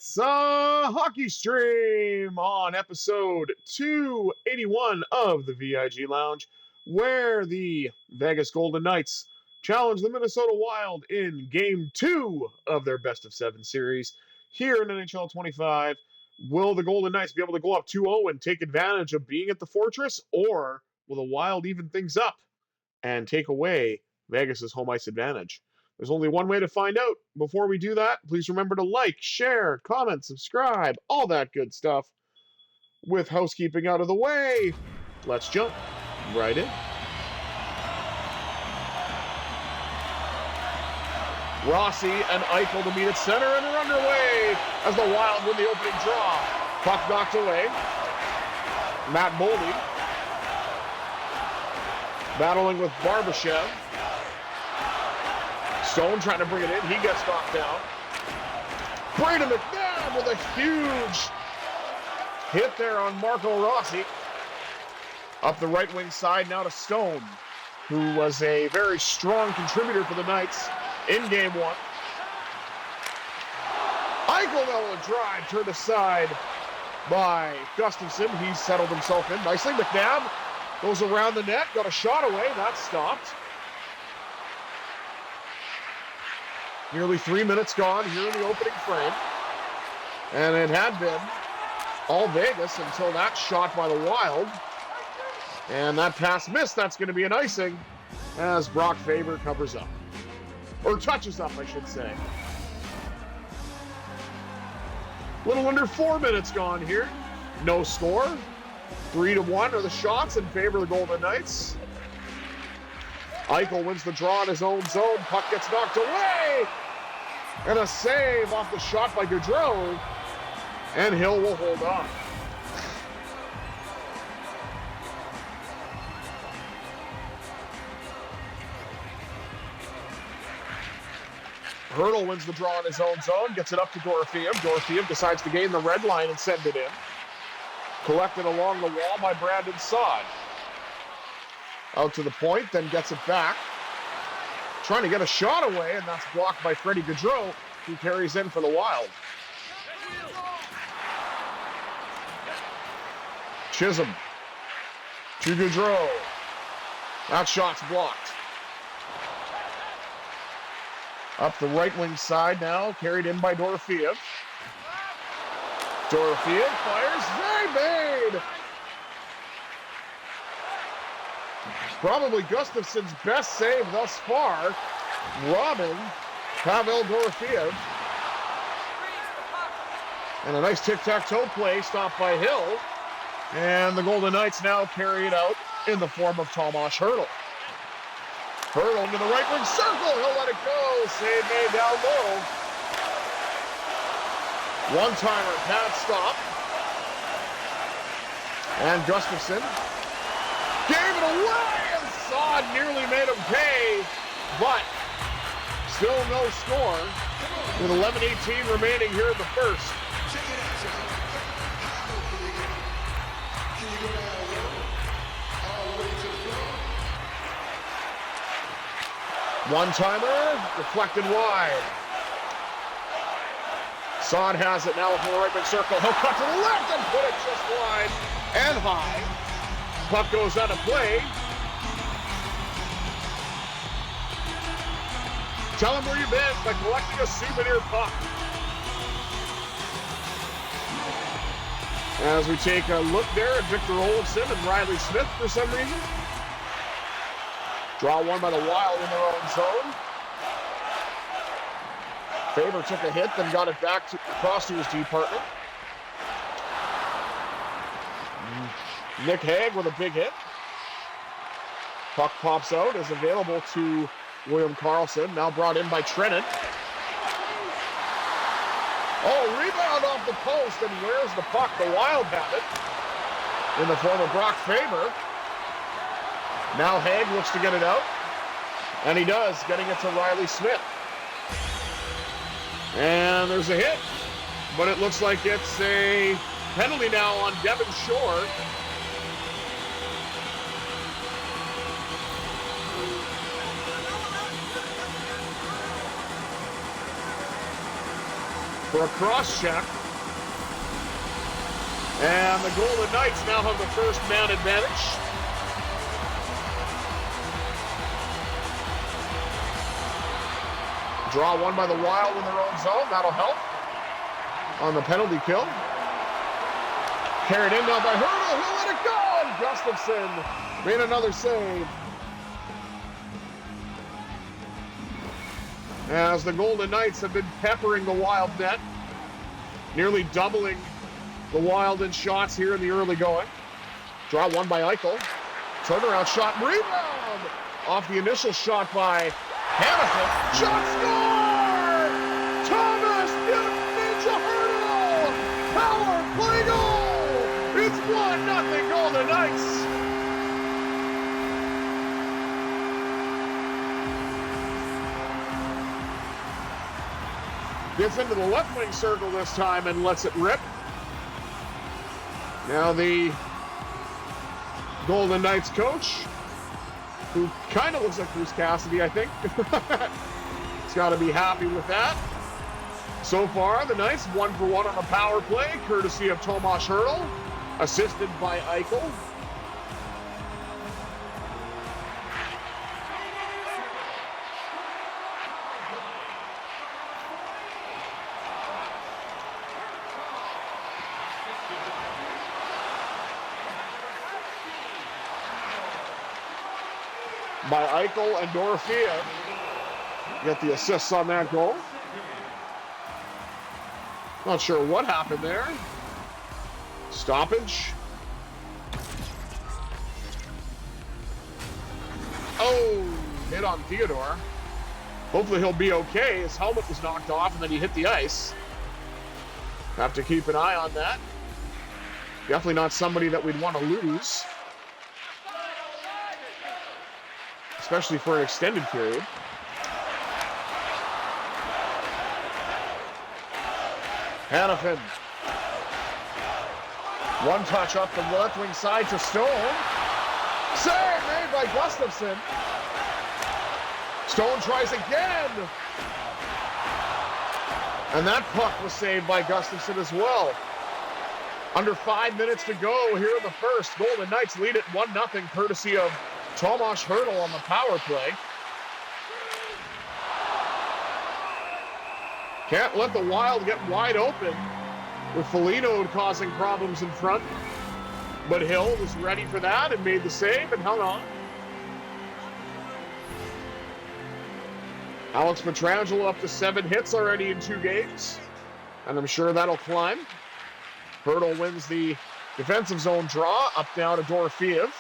It's a hockey stream on episode 281 of the VIG Lounge, where the Vegas Golden Knights challenge the Minnesota Wild in Game 2 of their best-of-7 series here in NHL 25. Will the Golden Knights be able to go up 2-0 and take advantage of being at the Fortress, or will the Wild even things up and take away Vegas' home ice advantage? There's only one way to find out. Before we do that, please remember to like, share, comment, subscribe, all that good stuff. With housekeeping out of the way, let's jump right in. Rossi and Eichel to meet at center, and they're underway as the Wild win the opening draw. Puck knocked away. Matt Boldy battling with Barbashev. Stone trying to bring it in. He gets knocked down. Brayden McNabb with a huge hit there on Marco Rossi. Up the right wing side now to Stone, who was a very strong contributor for the Knights in Game 1. Eichel now with a drive, turned aside by Gustafsson. He settled himself in nicely. McNabb goes around the net, got a shot away. That's stopped. Nearly 3 minutes gone here in the opening frame. And it had been all Vegas until that shot by the Wild. And that pass missed. That's going to be an icing as Brock Faber covers up. Or touches up, I should say. A little under 4 minutes gone here. No score. 3-1 are the shots in favor of the Golden Knights. Eichel wins the draw in his own zone. Puck gets knocked away. And a save off the shot by Gaudreau. And Hill will hold on. Hertl wins the draw in his own zone. Gets it up to Dorofeev. Dorofeev decides to gain the red line and send it in. Collected along the wall by Brandon Saad. Out to the point, then gets it back. Trying to get a shot away, and that's blocked by Freddie Gaudreau, who carries in for the Wild. Chisholm to Gaudreau. That shot's blocked. Up the right wing side now, carried in by Dorofeev. Dorofeev fires, very bad! Probably Gustafsson's best save thus far, robbing Pavel Dorofeev. And a nice tic-tac-toe play stopped by Hill. And the Golden Knights now carry it out in the form of Tomas Hertl. Hertl into the right wing circle. He'll let it go. Save made down low. One-timer, pad stop. And Gustafsson gave it away, and Saad nearly made him pay, but still no score with 11:18 remaining here in the first. One-timer, deflected wide. Saad has it now from the right wing circle. He'll cut to the left and put it just wide and high. Puck goes out of play. Tell him where you've been by collecting a souvenir puck. As we take a look there at Victor Olofsson and Riley Smith for some reason. Draw one by the Wild in their own zone. Faber took a hit, then got it back across to his D partner. Nick Hague with a big hit. Puck pops out, is available to William Karlsson, now brought in by Trennan. Oh, rebound off the post, and where's the puck? The Wild have it in the form of Brock Faber. Now Hague looks to get it out, and he does, getting it to Riley Smith. And there's a hit, but it looks like it's a penalty now on Devin Shore. for a cross check. And the Golden Knights now have the first man advantage. Draw one by the Wild in their own zone. That'll help on the penalty kill. Carried in now by Hurdle. He'll let it go. And Gustafsson made another save. As the Golden Knights have been peppering the Wild net, nearly doubling the Wild in shots here in the early going. Draw one by Eichel. Turnaround shot, rebound! Off the initial shot by Hanifin. Shot score! Thomas Ninja Hurdle! Power play goal! It's 1-0 Golden Knights! Gets into the left wing circle this time and lets it rip. Now the Golden Knights coach, who kind of looks like Bruce Cassidy, I think. He's got to be happy with that. So far, the Knights 1 for 1 on the power play, courtesy of Tomas Hertl, assisted by Eichel. By Eichel and Dorofeev. Get the assists on that goal. Not sure what happened there. Stoppage. Oh, hit on Theodore. Hopefully he'll be okay. His helmet was knocked off and then he hit the ice. Have to keep an eye on that. Definitely not somebody that we'd want to lose, especially for an extended period. Hanifin. One touch up the left wing side to Stone. Save made by Gustafsson. Stone tries again. And that puck was saved by Gustafsson as well. Under 5 minutes to go here in the first. Golden Knights lead it 1-0 courtesy of Tomas Hertl on the power play. Can't let the Wild get wide open with Foligno causing problems in front. But Hill was ready for that and made the save and held on. Alex Pietrangelo up to 7 hits already in 2 games. And I'm sure that'll climb. Hertl wins the defensive zone draw. Up now to Dorofeev.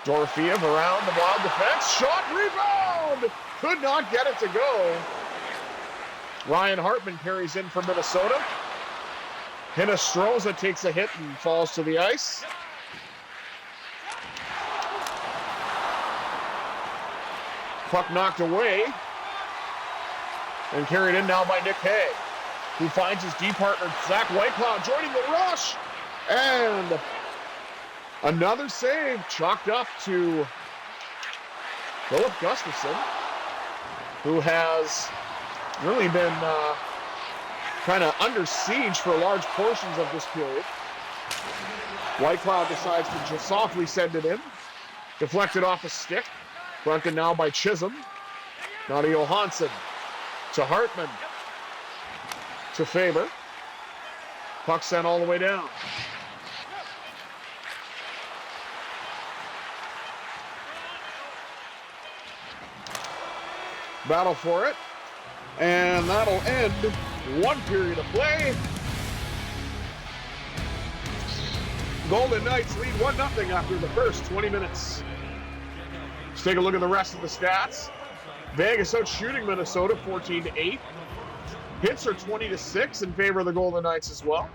Dorofeev around the Wild defense. Shot, rebound! Could not get it to go. Ryan Hartman carries in for Minnesota. Hinostroza takes a hit and falls to the ice. Puck knocked away. And carried in now by Nick Hay, who finds his D partner, Zach Whitecloud, joining the rush. And another save chalked up to Philip Gustafsson, who has really been kind of under siege for large portions of this period. Whitecloud decides to just softly send it in. Deflected off a stick. Collected now by Chisholm. Now to Johansson. To Hartman. To Faber. Puck sent all the way down. Battle for it. And that'll end 1 period of play. Golden Knights lead 1-0 after the first 20 minutes. Let's take a look at the rest of the stats. Vegas out shooting Minnesota 14-8. Hits are 20-6 in favor of the Golden Knights as well.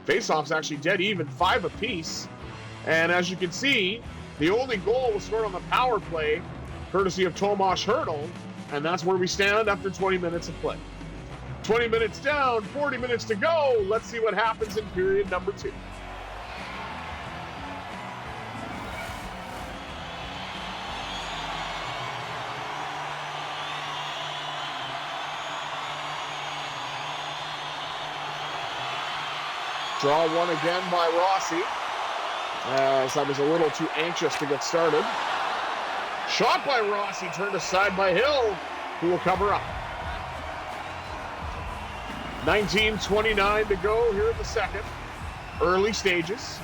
Faceoffs actually dead even, 5 apiece. And as you can see, the only goal was scored on the power play, courtesy of Tomas Hertl, and that's where we stand after 20 minutes of play. 20 minutes down, 40 minutes to go. Let's see what happens in period number 2. Draw one again by Rossi, as I was a little too anxious to get started. Shot by Rossi, turned aside by Hill, who will cover up. 19:29 to go here in the second. Early stages.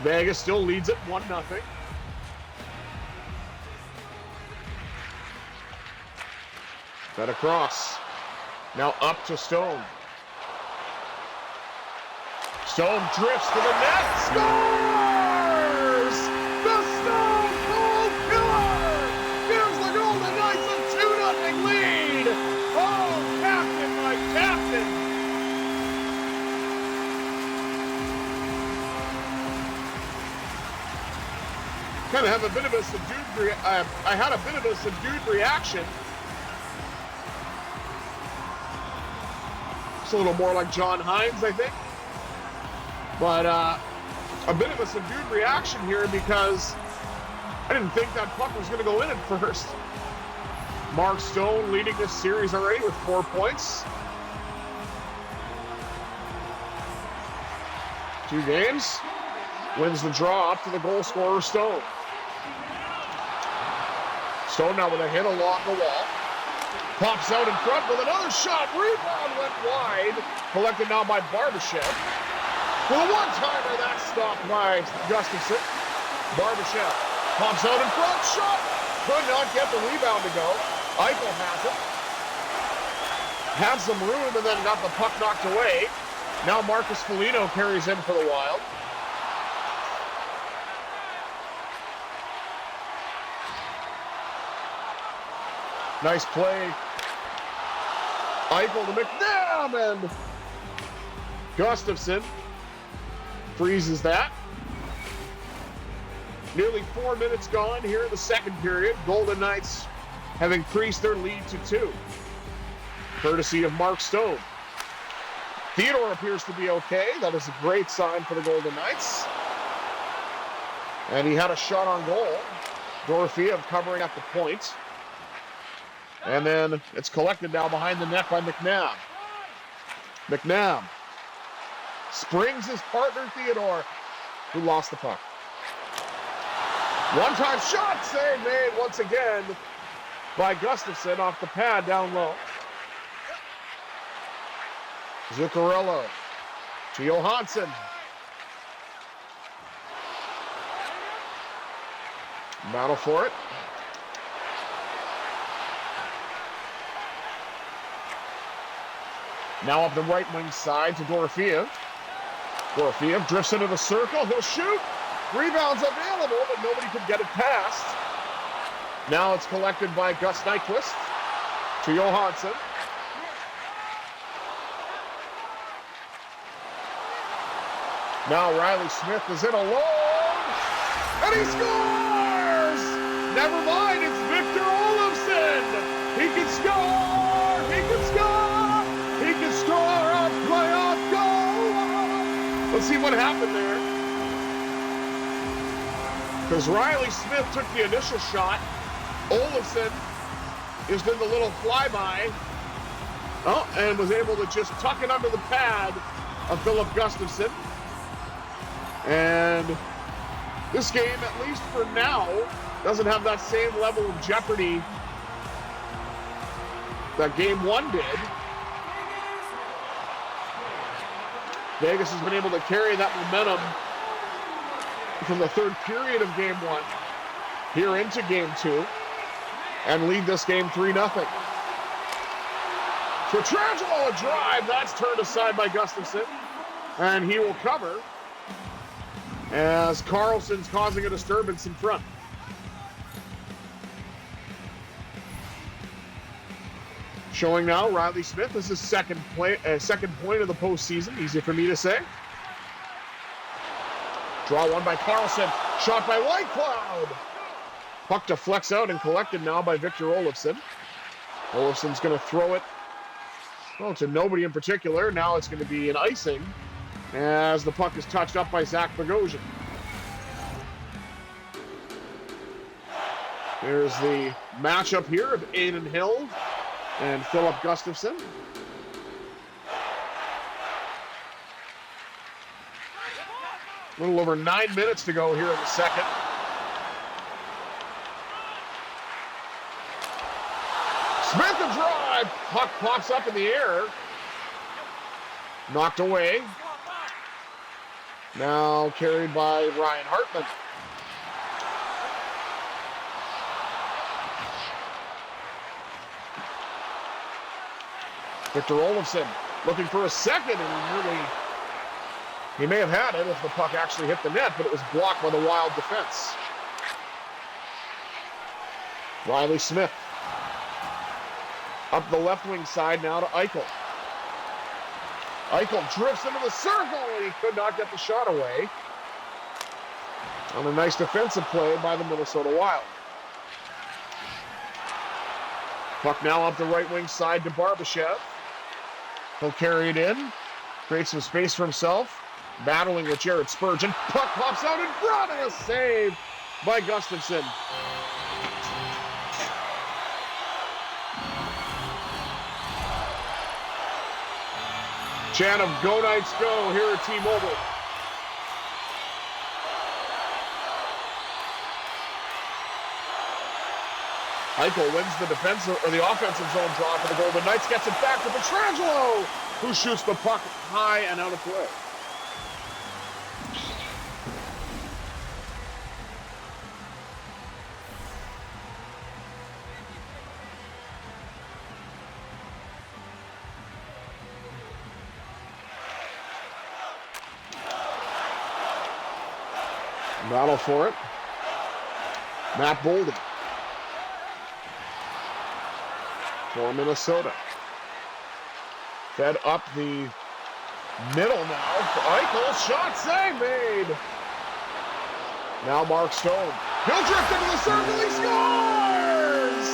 Vegas still leads it 1-0. Got across. Now up to Stone. Stone drifts to the net. Scores! The Stone Cold Killer gives the Golden Knights a 2-0 lead. Oh, Captain, my Captain! Kind of have a bit of a subdued. I had a bit of a subdued reaction. It's a little more like John Hines, I think. But a bit of a subdued reaction here because I didn't think that puck was going to go in at first. Mark Stone leading this series already with 4 points. 2 games. Wins the draw up to the goal scorer, Stone. Stone now with a hit along the wall. Pops out in front with another shot. Rebound went wide. Collected now by Barbashev. With a one-timer, that's stopped by Gustafsson. Barbashev pops out in front, shot. Could not get the rebound to go. Eichel has it. Had some room and then got the puck knocked away. Now Marcus Foligno carries in for the Wild. Nice play. Eichel to McNabb, and Gustafsson freezes that. Nearly 4 minutes gone here in the second period. Golden Knights have increased their lead to 2. Courtesy of Mark Stone. Theodore appears to be okay. That is a great sign for the Golden Knights. And he had a shot on goal. Dorofeev covering at the point. And then it's collected now behind the net by McNabb. McNabb springs his partner Theodore, who lost the puck. One-time shot, save made once again by Gustafsson off the pad down low. Zuccarello to Johansson. Battle for it. Now up the right wing side to Dorofeev. Dorofeev drifts into the circle. He'll shoot. Rebound's available, but nobody could get it past. Now it's collected by Gus Nyquist to Johansson. Now Riley Smith is in alone. And he scores! Never mind, it's Victor Olofsson. He can score! He can score! He can score a playoff goal! Let's see what happened there. Because Riley Smith took the initial shot. Olofsson is in the little flyby. Oh, and was able to just tuck it under the pad of Philip Gustafsson. And this game, at least for now, doesn't have that same level of jeopardy that Game 1 did. Vegas has been able to carry that momentum from the third period of Game 1 here into Game 2 and lead this game 3-0. Pietrangelo, a drive, that's turned aside by Gustafsson, and he will cover as Carlson's causing a disturbance in front. Showing now, Riley Smith. This is second point of the postseason. Easy for me to say. Draw one by Carlson. Shot by Whitecloud. Puck deflects out and collected now by Victor Olofsson. Olofsson's going to throw it, well, to nobody in particular. Now it's going to be an icing as the puck is touched up by Zach Bogosian. There's the matchup here of Adin Hill and Philip Gustafsson. A little over 9 minutes to go here in the second. Smith a drive. Puck pops up in the air. Knocked away. Now carried by Ryan Hartman. Victor Olofsson looking for a second, and he may have had it if the puck actually hit the net, but it was blocked by the Wild defense. Riley Smith up the left wing side now to Eichel. Eichel drifts into the circle, and he could not get the shot away on a nice defensive play by the Minnesota Wild. Puck now up the right wing side to Barbashev. He'll carry it in, create some space for himself, battling with Jared Spurgeon. Puck pops out in front, and a save by Gustafsson. Chant of Go Knights Go here at T-Mobile. Eichel wins the defensive or the offensive zone draw for the Golden Knights, gets it back to Pietrangelo, who shoots the puck high and out of play. Battle for it. Matt Bolden for Minnesota. Fed up the middle now. Eichel, shot save made. Now Mark Stone. He'll drift into the circle. He scores!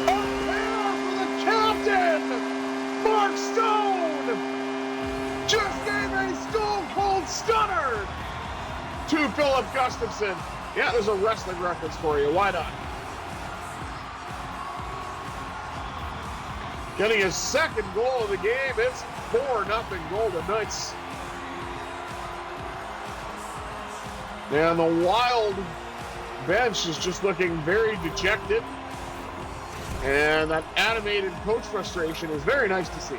A pair for the captain! Mark Stone just gave a stone-cold stunner to Philip Gustafsson. Yeah, there's a wrestling reference for you. Why not? Getting his second goal of the game. It's 4-0 Golden Knights. And the Wild bench is just looking very dejected. And that animated coach frustration is very nice to see.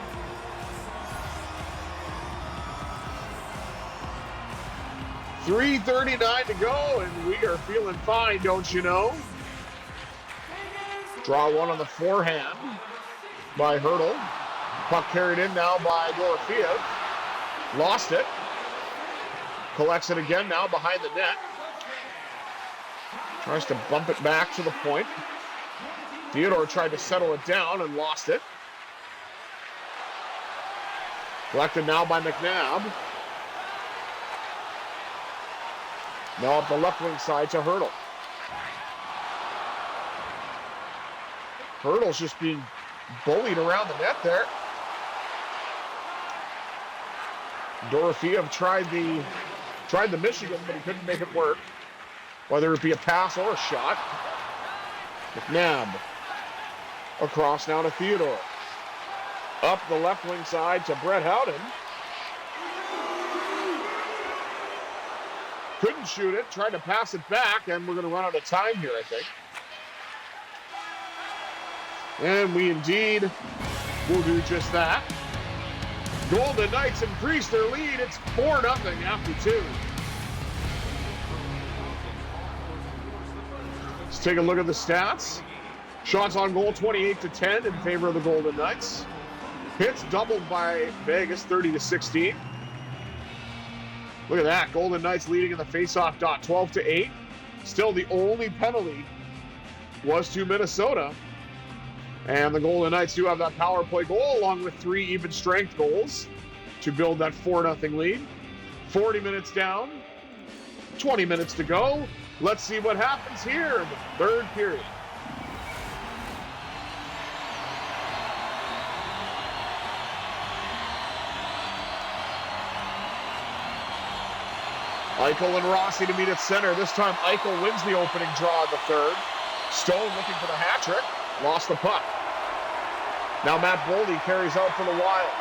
.339 to go, and we are feeling fine, don't you know? Draw one on the forehand by Hertl. Puck carried in now by Dorofeev. Lost it. Collects it again now behind the net. Tries to bump it back to the point. Theodore tried to settle it down and lost it. Collected now by McNabb. Now up the left wing side to Hertl. Hertl's just being bullied around the net there. Dorofeev tried the Michigan, but he couldn't make it work, whether it be a pass or a shot. McNabb across now to Theodore. Up the left wing side to Brett Howden. Couldn't shoot it, tried to pass it back, and we're going to run out of time here, I think. And we indeed will do just that. Golden Knights increase their lead. It's 4-0 after 2. Let's take a look at the stats. Shots on goal 28-10 in favor of the Golden Knights. Hits doubled by Vegas 30-16. Look at that. Golden Knights leading in the faceoff dot 12-8. Still the only penalty was to Minnesota. And the Golden Knights do have that power play goal along with 3 even strength goals to build that 4-0 lead. 40 minutes down, 20 minutes to go. Let's see what happens here in the third period. Eichel and Rossi to meet at center. This time Eichel wins the opening draw in the third. Stone looking for the hat trick. Lost the puck. Now Matt Boldy carries out for the Wild.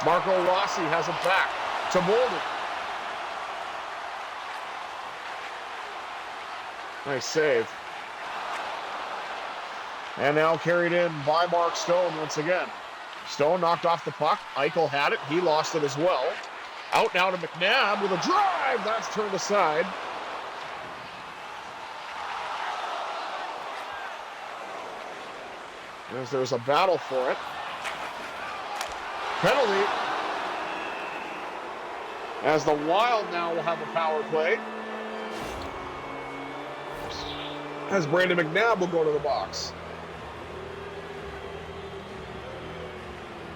Marco Rossi has it back to Boldy. Nice save. And now carried in by Mark Stone once again. Stone knocked off the puck. Eichel had it. He lost it as well. Out now to McNabb with a drive. That's turned aside. As there's a battle for it. Penalty. As the Wild now will have a power play. As Brandon McNabb will go to the box.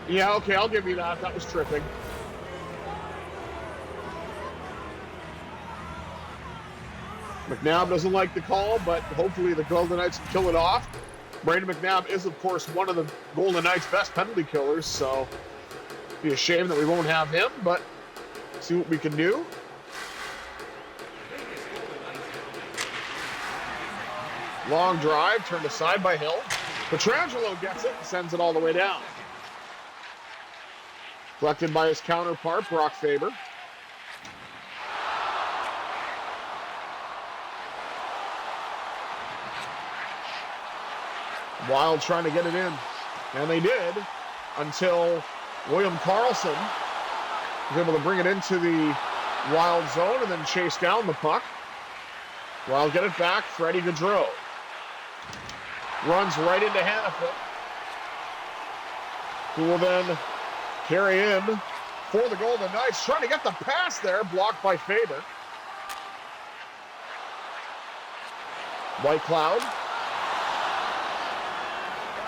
Yeah, okay, I'll give you that. That was tripping. McNabb doesn't like the call, but hopefully the Golden Knights can kill it off. Brandon McNabb is, of course, one of the Golden Knights' best penalty killers, so it'd be a shame that we won't have him, but see what we can do. Long drive, turned aside by Hill. Pietrangelo gets it and sends it all the way down. Collected by his counterpart, Brock Faber. Wild trying to get it in. And they did until William Karlsson was able to bring it into the Wild zone and then chase down the puck. Wild get it back. Freddie Gaudreau runs right into Hannafin, who will then carry in for the Golden Knights. Trying to get the pass there, blocked by Faber. White Cloud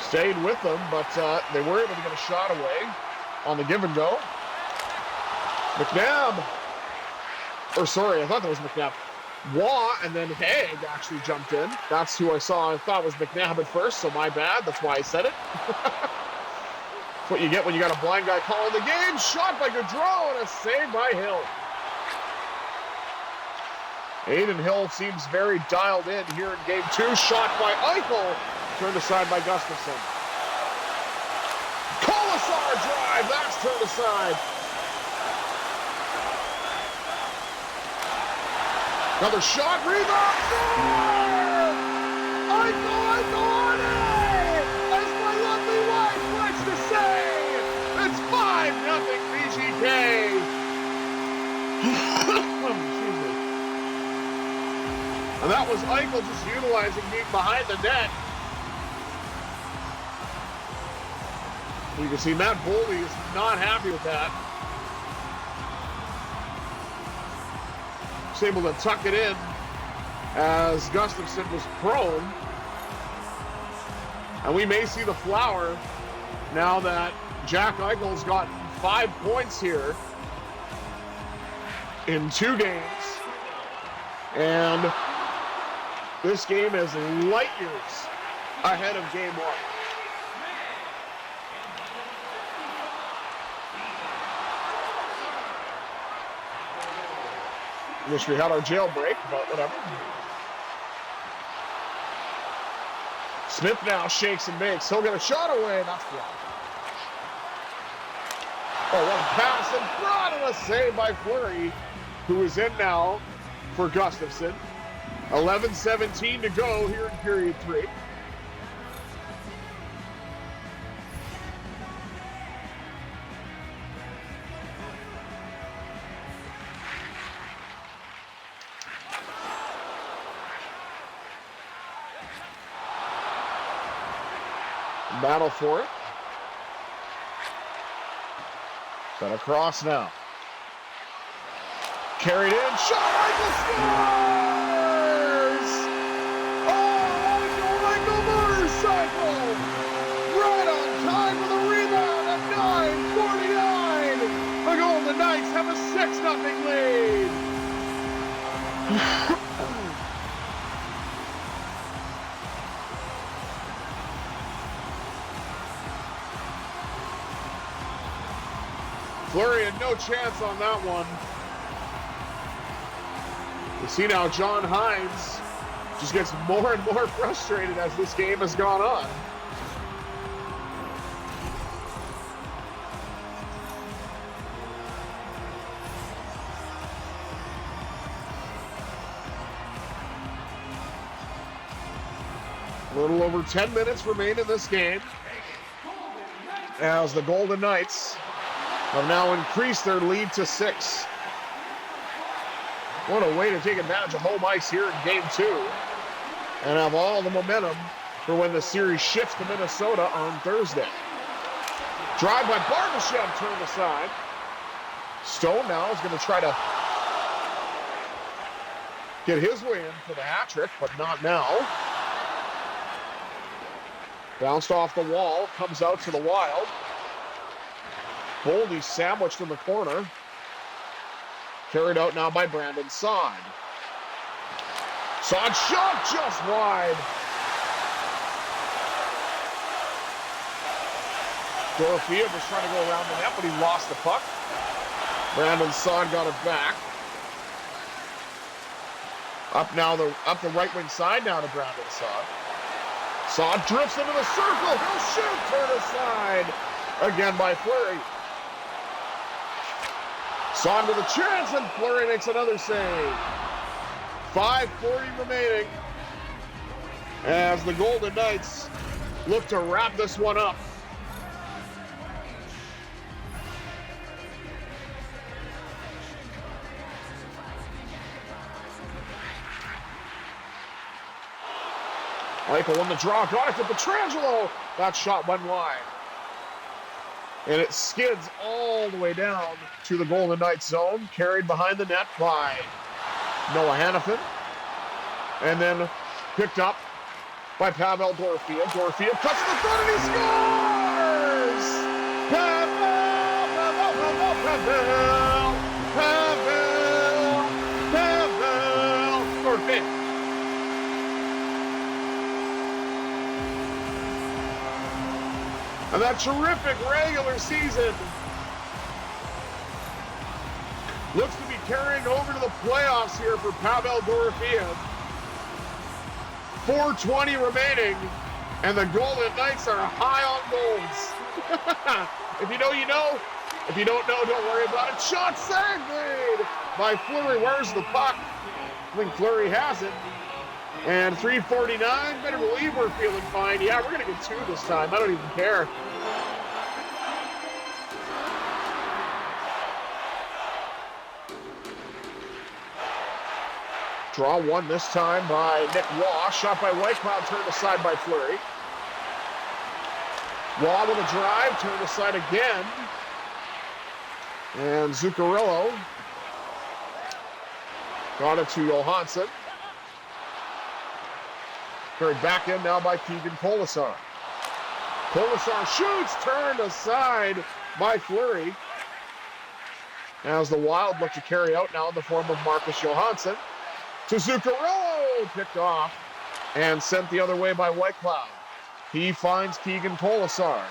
stayed with them, but they were able to get a shot away on the give and go. McNabb, or sorry, I thought that was McNabb. Waugh and then Haig actually jumped in. That's who I saw. I thought was McNabb at first, so my bad. That's why I said it. That's what you get when you got a blind guy calling the game. Shot by Gaudreau and a save by Hill. Aiden Hill seems very dialed in here in game 2. Shot by Eichel. Turned aside by Gustafsson. Colasar drive. That's turned aside. Another shot, rebound, score! Eichel on it! As my lovely wife likes to say, it's 5-0 VGK! Excuse me. And that was Eichel just utilizing being behind the net. You can see Matt Boldy is not happy with that. Able to tuck it in as Gustafsson was prone. And we may see the flower now that Jack Eichel's gotten 5 points here in 2 games. And this game is light years ahead of game 1. Wish we had our jailbreak, but whatever. Smith now shakes and makes. He'll get a shot away. That's blocked. Oh, what a pass in front and a save by Fleury, who is in now for Gustafsson. 11:17 to go here in period 3. Battle for it. Set across now. Carried in. Shot. Eichel scores! Oh, Eichel motorcycle! Right on time with a rebound at 9:49. The Golden Knights have a 6-0 lead. Fleury had no chance on that one. You see now John Hines just gets more and more frustrated as this game has gone on. A little over 10 minutes remain in this game as the Golden Knights have now increased their lead to 6. What a way to take advantage of home ice here in Game 2 and have all the momentum for when the series shifts to Minnesota on Thursday. Drive by Barbashev turned aside. Stone now is going to try to get his way in for the hat trick, but not now. Bounced off the wall, comes out to the Wild. Boldy sandwiched in the corner. Carried out now by Brandon Saad. Saad shot just wide. Dorofeev was trying to go around the net, but he lost the puck. Brandon Saad got it back. Up the right wing side now to Brandon Saad. Saad drifts into the circle. He'll shoot. Turn aside again by Fleury. Saad with a chance, and Fleury makes another save. 5:40 remaining as the Golden Knights look to wrap this one up. Eichel on the draw, got it to Pietrangelo. That shot went wide. And it skids all the way down to the Golden Knights zone, carried behind the net by Noah Hannafin. And then picked up by Pavel Dorofeev. Dorofeev cuts to the front and he scores! Pavel Dorofeev. And that terrific regular season looks to be carrying over to the playoffs here for Pavel Dorofeev. 4:20 remaining, and the Golden Knights are high on goals. If you know, you know. If you don't know, don't worry about it. Shot save made by Fleury. Where's the puck? I think Fleury has it. And 3:49, better believe we're feeling fine. Yeah, we're going to get 2 this time. I don't even care. Draw one this time by Nick Waugh. Shot by Whitecloud, turned aside by Fleury. Waugh with a drive, turned aside again. And Zuccarello got it to Johansson. Carried back in now by Keegan Colasar. Colasar shoots, turned aside by Fleury. As the Wild look to carry out now in the form of Marcus Johansson. To Zuccarello, picked off and sent the other way by Whitecloud. He finds Keegan Colasar.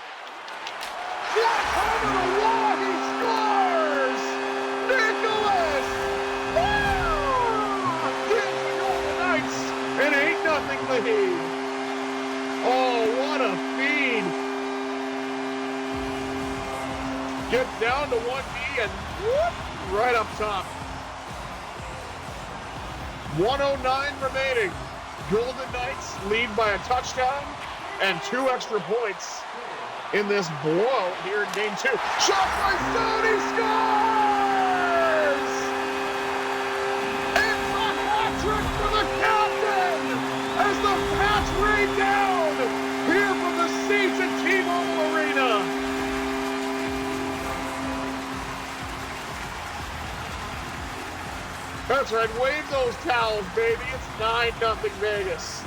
Flat over the wall, he scores! Nicholas! Gives the Golden Knights an 8-0 lead. Oh, what a feed! Gets down to 1B and whoop, right up top. 1:09 remaining. Golden Knights lead by a touchdown and 2 extra points in this blowout here in Game 2. Shot by Stone, he scores! It's a hat trick for the captain as the Pats rain down here from the seats at T-Mobile Arena. That's right, wave those towels, baby. It's 9-0 Vegas.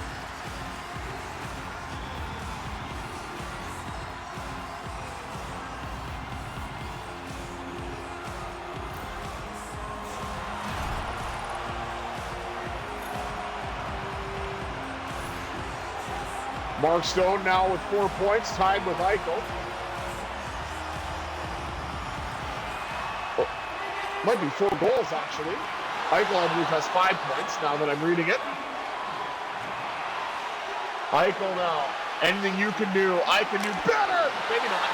Mark Stone now with 4 points, tied with Eichel. Oh, might be 4 goals, actually. Eichel, I believe, has 5 points now that I'm reading it. Eichel now. Anything you can do, I can do better. Maybe not.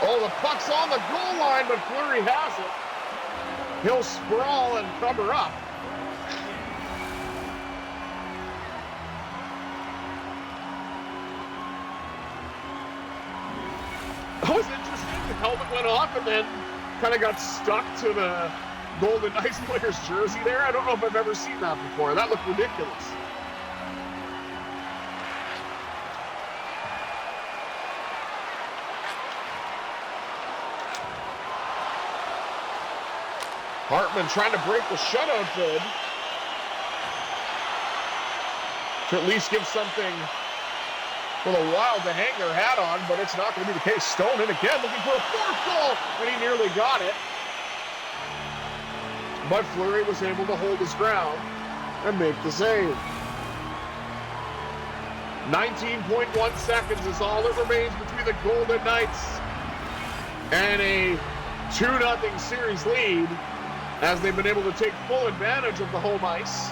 Oh, the puck's on the goal line, but Fleury has it. He'll sprawl and cover up. That was interesting. The helmet went off and then kind of got stuck to the Golden Knights player's jersey there. I don't know if I've ever seen that before. That looked ridiculous. Hartman trying to break the shutout bid to at least give something for the Wild to hang their hat on, but it's not going to be the case. Stone in again, looking for a fourth goal, and he nearly got it. But Fleury was able to hold his ground and make the save. 19.1 seconds is all that remains between the Golden Knights and a 2-0 series lead, as they've been able to take full advantage of the home ice.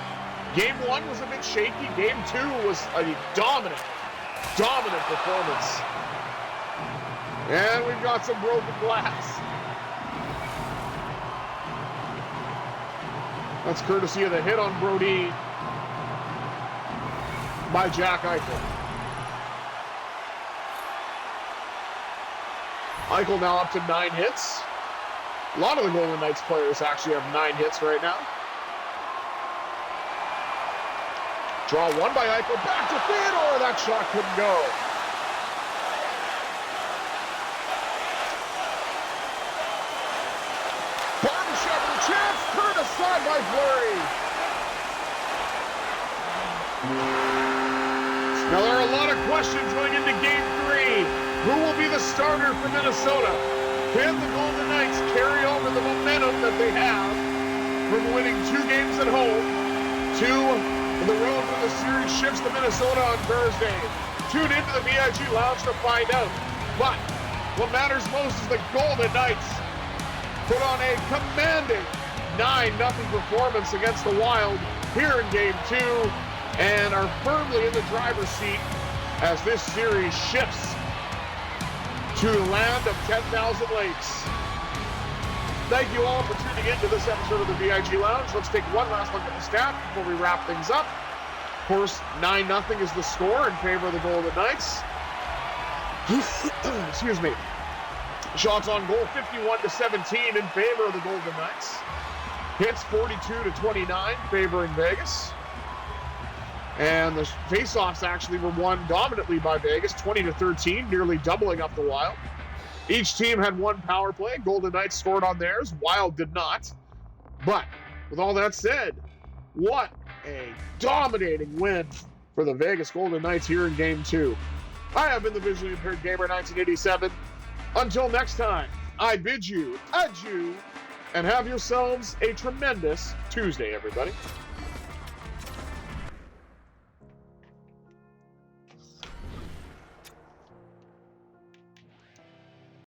Game 1 was a bit shaky. Game 2 was a dominant performance. And we've got some broken glass. That's courtesy of the hit on Brody by Jack Eichel. Eichel now up to 9 hits. A lot of the Golden Knights players actually have 9 hits right now. Draw one by Eichel, back to Theodore. That shot couldn't go. Barbashev with a chance, turned aside by Fleury. Now there are a lot of questions going into Game 3. Who will be the starter for Minnesota? Can the Golden Knights carry over the momentum that they have from winning 2 games at home to the road where the series shifts to Minnesota on Thursday? Tune into the VIG Lounge to find out. But what matters most is the Golden Knights put on a commanding 9-0 performance against the Wild here in Game 2 and are firmly in the driver's seat as this series shifts to the land of 10,000 lakes. Thank you all for tuning in to this episode of the VIG Lounge. Let's take one last look at the stats before we wrap things up. Of course, 9-0 is the score in favor of the Golden Knights. Excuse me. Shots on goal, 51-17 in favor of the Golden Knights. Hits, 42-29, favoring Vegas. And the faceoffs actually were won dominantly by Vegas, 20-13, nearly doubling up the Wild. Each team had 1 power play. Golden Knights scored on theirs. Wild did not. But with all that said, what a dominating win for the Vegas Golden Knights here in Game 2. I have been the visually impaired gamer 1987. Until next time, I bid you adieu and have yourselves a tremendous Tuesday, everybody.